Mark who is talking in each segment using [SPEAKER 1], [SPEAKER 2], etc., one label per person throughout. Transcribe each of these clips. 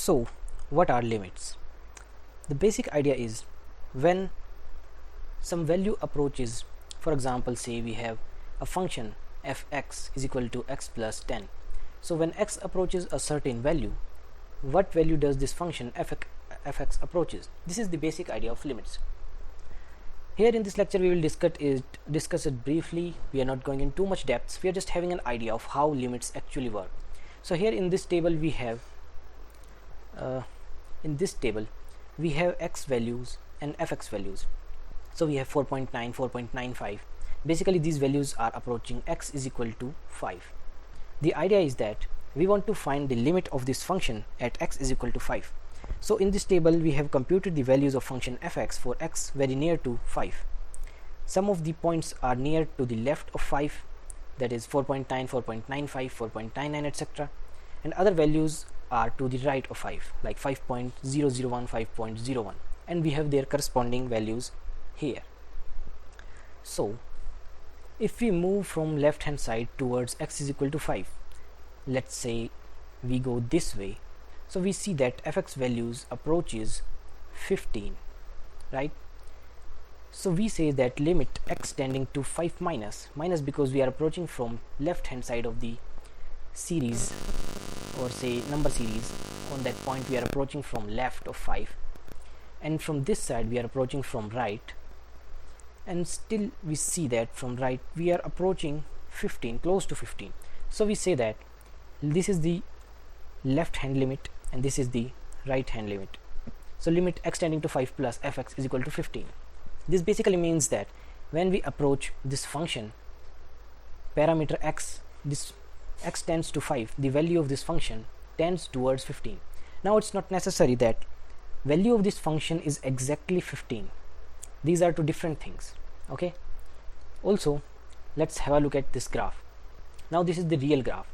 [SPEAKER 1] So what are limits? The basic idea is when some value approaches, for example, say we have a function fx is equal to x plus 10. So when x approaches a certain value, what value does this function fx approaches? This is the basic idea of limits. Here in this lecture we will discuss it briefly. We are not going in too much depth. We are just having an idea of how limits actually work. So here in this table we have x values and fx values. So we have 4.9, 4.95. Basically these values are approaching x is equal to 5. The idea is that we want to find the limit of this function at x is equal to 5. So in this table we have computed the values of function fx for x very near to 5. Some of the points are near to the left of 5, that is 4.9, 4.95, 4.99, etc. And other values are to the right of 5, like 5.001, 5.01, and we have their corresponding values here. So if we move from left hand side towards x is equal to 5, let's say we go this way, so we see that fx values approaches 15, right? So we say that limit x tending to 5 minus because we are approaching from left hand side of the series, or say number series. On that point we are approaching from left of 5, and from this side we are approaching from right, and still we see that from right we are approaching 15, close to 15. So we say that this is the left hand limit and this is the right hand limit. So limit x tending to 5 plus fx is equal to 15. This basically means that when we approach this function parameter x, this x tends to 5, the value of this function tends towards 15. Now it's not necessary that value of this function is exactly 15. These are two different things. Okay, also let's have a look at this graph. Now this is the real graph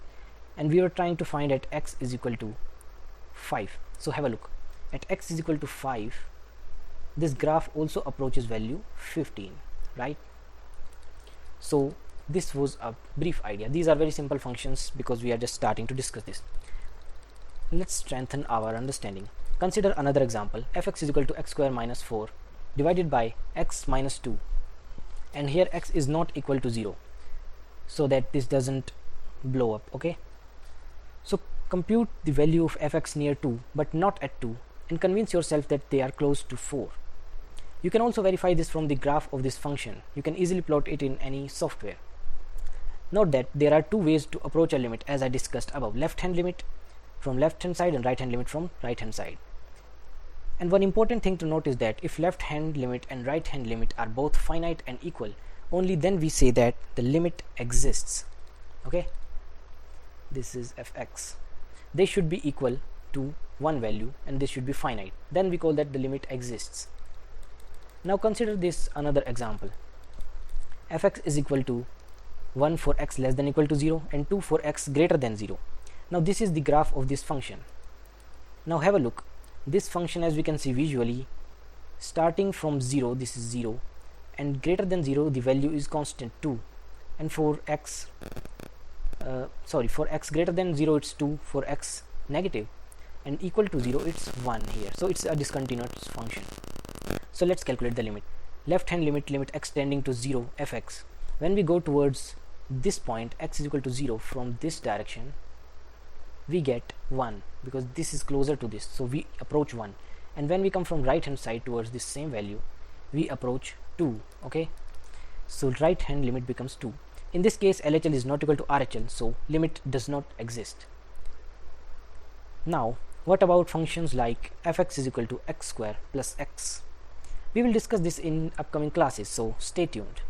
[SPEAKER 1] and we are trying to find at x is equal to 5. So have a look at x is equal to 5. This graph also approaches value 15, right? So this was a brief idea. These are very simple functions because we are just starting to discuss this. Let's strengthen our understanding. Consider another example. Fx is equal to x square minus 4 divided by x minus 2, and here x is not equal to 0, so that this doesn't blow up. Okay, so compute the value of fx near 2 but not at 2 and convince yourself that they are close to 4. You can also verify this from the graph of this function. You can easily plot it in any software. Note that there are two ways to approach a limit, as I discussed above: left hand limit from left hand side and right hand limit from right hand side. And one important thing to note is that if left hand limit and right hand limit are both finite and equal, only then we say that the limit exists. Okay, this is fx. They should be equal to one value and this should be finite. Then we call that the limit exists. Now consider this another example. Fx is equal to 1 for x less than equal to 0 and 2 for x greater than 0. Now this is the graph of this function. Now have a look. This function, as we can see visually, starting from 0, this is 0, and greater than 0 the value is constant 2, and for x greater than 0 it's 2, for x negative and equal to 0 it's 1 here. So it's a discontinuous function. So let's calculate the limit. Left hand limit, limit x tending to 0 fx. When we go towards this point x is equal to 0 from this direction, we get 1 because this is closer to this, so we approach 1. And when we come from right hand side towards this same value, we approach 2. Okay, so right hand limit becomes 2. In this case LHL is not equal to RHL, so limit does not exist. Now what about functions like fx is equal to x square plus x? We will discuss this in upcoming classes, so stay tuned.